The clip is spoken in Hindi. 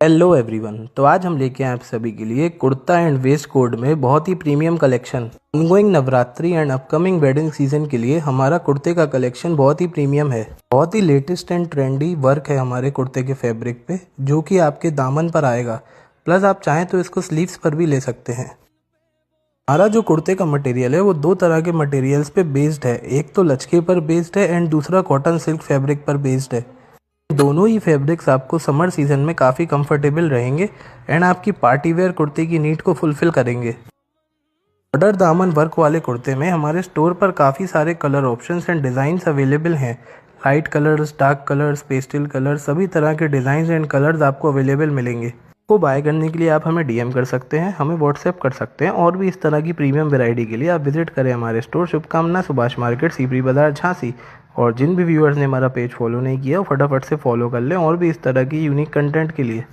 Hello everyone. तो आज हम लेके आए आप सभी के लिए कुर्ता एंड वेस्ट कोट में बहुत ही premium collection. Ongoing Navratri and upcoming wedding season के लिए हमारा कुर्ते का कलेक्शन बहुत ही प्रीमियम है। बहुत ही लेटेस्ट एंड ट्रेंडी वर्क है हमारे कुर्ते के फैब्रिक पे, जो कि आपके दामन पर आएगा। प्लस आप चाहें तो इसको स्लीव्स पर भी ले सकते हैं। हमारा जो कुर्ते का मटेरियल है वो दो तरह के मटेरियल्स पे बेस्ड है। एक तो लचके पर बेस्ड है एंड दूसरा कॉटन सिल्क फैब्रिक पर बेस्ड है। दोनों ही फैब्रिक्स आपको समर सीजन में काफ़ी कंफर्टेबल रहेंगे एंड आपकी पार्टी वेयर कुर्ते की नीड को फुलफिल करेंगे। बॉर्डर दामन वर्क वाले कुर्ते में हमारे स्टोर पर काफ़ी सारे colour options and designs available हैं। Light colours, dark colours, pastel colours, सभी तरह के डिज़ाइंस एंड कलर्स आपको अवेलेबल मिलेंगे। को बाय करने के लिए आप हमें डीएम कर सकते हैं, हमें व्हाट्सएप कर सकते हैं और भी इस तरह की प्रीमियम वैरायटी के लिए आप विजिट करें हमारे स्टोर शुभकामना सुभाष मार्केट, सीपरी बाजार, झांसी। और जिन भी व्यूअर्स ने हमारा पेज फॉलो नहीं किया फटाफट से फॉलो कर लें और भी इस तरह की यूनिक कंटेंट के लिए।